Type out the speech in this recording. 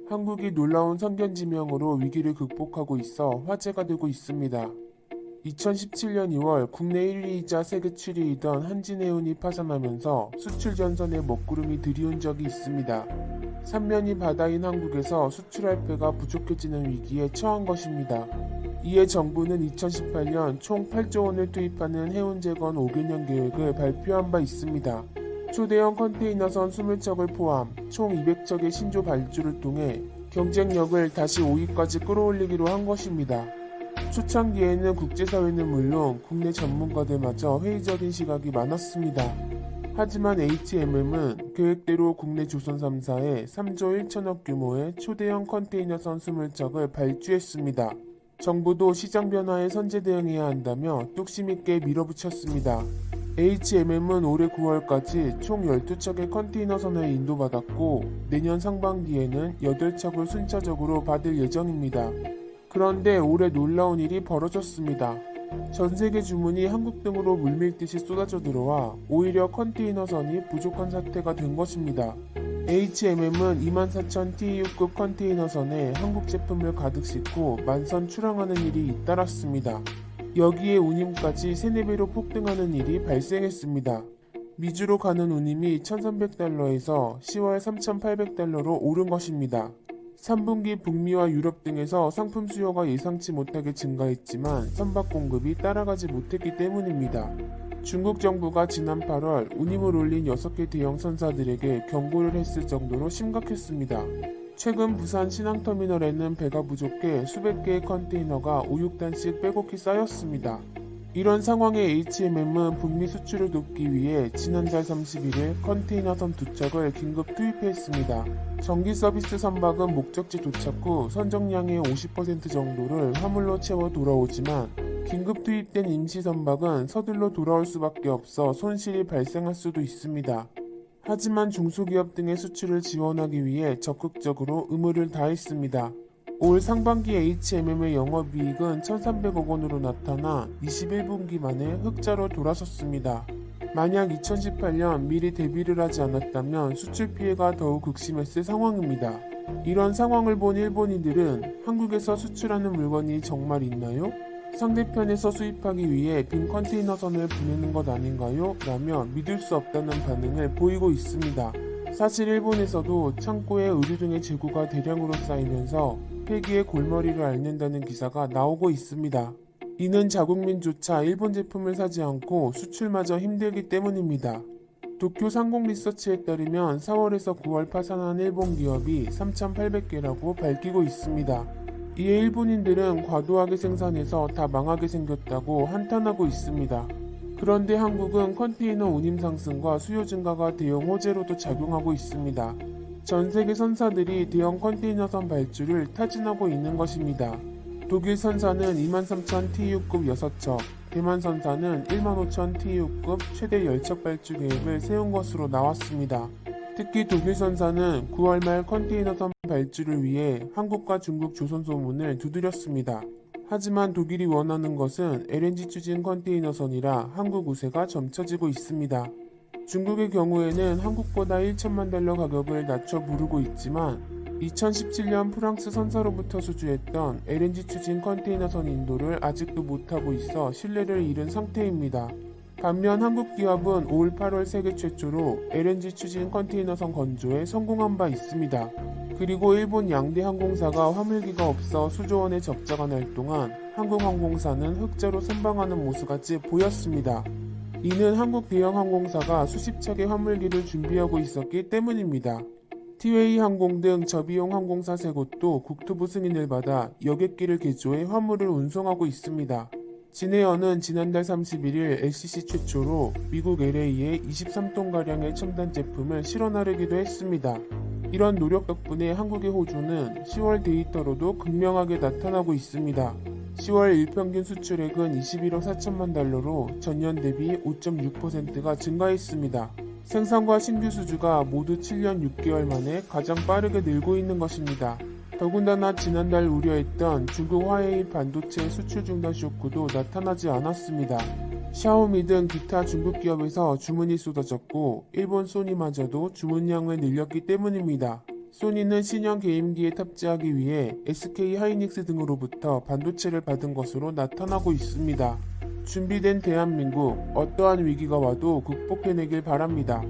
한국이 놀라운 선견지명으로 위기를 극복하고 있어 화제가 되고 있습니다. 2017년 2월 국내 1, 2위이자 세계 7위이던 한진해운이 파산하면서 수출 전선에 먹구름이 들이온 적이 있습니다. 삼면이 바다인 한국에서 수출할 배가 부족해지는 위기에 처한 것입니다. 이에 정부는 2018년 총 8조 원을 투입하는 해운 재건 5개년 계획을 발표한 바 있습니다. 초대형 컨테이너선 20척을 포함 총 200척의 신조 발주를 통해 경쟁력을 다시 5위까지 끌어올리기로 한 것입니다. 초창기에는 국제사회는 물론 국내 전문가들마저 회의적인 시각이 많았습니다. 하지만 HMM은 계획대로 국내 조선 3사에 3조 1천억 규모의 초대형 컨테이너선 20척을 발주했습니다. 정부도 시장 변화에 선제 대응해야 한다며 뚝심 있게 밀어붙였습니다. HMM은 올해 9월까지 총 12척의 컨테이너선을 인도받았고 내년 상반기에는 8척을 순차적으로 받을 예정입니다. 그런데 올해 놀라운 일이 벌어졌습니다. 전세계 주문이 한국 등으로 물밀듯이 쏟아져 들어와 오히려 컨테이너선이 부족한 사태가 된 것입니다. HMM은 24,000 TEU급 컨테이너선에 한국 제품을 가득 싣고 만선 출항하는 일이 잇따랐습니다. 여기에 운임까지 3~4배로 폭등하는 일이 발생했습니다. 미주로 가는 운임이 1,300달러에서 10월 3,800달러로 오른 것입니다. 3분기 북미와 유럽 등에서 상품 수요가 예상치 못하게 증가했지만 선박 공급이 따라가지 못했기 때문입니다. 중국 정부가 지난 8월 운임을 올린 6개 대형 선사들에게 경고를 했을 정도로 심각했습니다. 최근 부산 신항터미널에는 배가 부족해 수백 개의 컨테이너가 5, 6단씩 빼곡히 쌓였습니다. 이런 상황에 HMM은 북미 수출을 돕기 위해 지난달 31일 컨테이너선 2척을 긴급 투입했습니다. 정기 서비스 선박은 목적지 도착 후 선정량의 50% 정도를 화물로 채워 돌아오지만 긴급 투입된 임시 선박은 서둘러 돌아올 수밖에 없어 손실이 발생할 수도 있습니다. 하지만 중소기업 등의 수출을 지원하기 위해 적극적으로 의무를 다했습니다. 올 상반기 HMM의 영업이익은 1,300억 원으로 나타나 21분기 만에 흑자로 돌아섰습니다. 만약 2018년 미리 대비를 하지 않았다면 수출 피해가 더욱 극심했을 상황입니다. 이런 상황을 본 일본인들은 한국에서 수출하는 물건이 정말 있나요? 상대편에서 수입하기 위해 빈 컨테이너선을 보내는 것 아닌가요? 라며 믿을 수 없다는 반응을 보이고 있습니다. 사실 일본에서도 창고에 의류 등의 재고가 대량으로 쌓이면서 폐기의 골머리를 앓는다는 기사가 나오고 있습니다. 이는 자국민조차 일본 제품을 사지 않고 수출마저 힘들기 때문입니다. 도쿄 상공리서치에 따르면 4월에서 9월 파산한 일본 기업이 3,800개라고 밝히고 있습니다. 이에 일본인들은 과도하게 생산해서 다 망하게 생겼다고 한탄하고 있습니다. 그런데 한국은 컨테이너 운임 상승과 수요 증가가 대형 호재로도 작용하고 있습니다. 전 세계 선사들이 대형 컨테이너선 발주를 타진하고 있는 것입니다. 독일 선사는 23,000 TEU급 6척, 대만 선사는 15,000 TEU급 최대 10척 발주 계획을 세운 것으로 나왔습니다. 특히 독일 선사는 9월 말 컨테이너선 발주를 위해 한국과 중국 조선 소문을 두드렸습니다. 하지만 독일이 원하는 것은 LNG 추진 컨테이너선이라 한국 우세가 점쳐지고 있습니다. 중국의 경우에는 한국보다 1천만 달러 가격을 낮춰 부르고 있지만 2017년 프랑스 선사로부터 수주했던 LNG 추진 컨테이너선 인도를 아직도 못하고 있어 신뢰를 잃은 상태입니다. 반면 한국 기업은 올 8월 세계 최초로 LNG 추진 컨테이너선 건조에 성공한 바 있습니다. 그리고 일본 양대 항공사가 화물기가 없어 수조원의 적자가 날 동안 한국 항공사는 흑자로 선방하는 모습같이 보였습니다. 이는 한국 대형 항공사가 수십 척의 화물기를 준비하고 있었기 때문입니다. 티웨이 항공 등 저비용 항공사 3곳도 국토부 승인을 받아 여객기를 개조해 화물을 운송하고 있습니다. 진에어는 지난달 31일 LCC 최초로 미국 LA에 23톤가량의 첨단 제품을 실어 나르기도 했습니다. 이런 노력 덕분에 한국의 호조는 10월 데이터로도 극명하게 나타나고 있습니다. 10월 일평균 수출액은 21억 4천만 달러로 전년 대비 5.6%가 증가했습니다. 생산과 신규 수주가 모두 7년 6개월 만에 가장 빠르게 늘고 있는 것입니다. 더군다나 지난달 우려했던 중국 화웨이 반도체 수출 중단 쇼크도 나타나지 않았습니다. 샤오미 등 기타 중국 기업에서 주문이 쏟아졌고 일본 소니마저도 주문량을 늘렸기 때문입니다. 소니는 신형 게임기에 탑재하기 위해 SK 하이닉스 등으로부터 반도체를 받은 것으로 나타나고 있습니다. 준비된 대한민국, 어떠한 위기가 와도 극복해내길 바랍니다.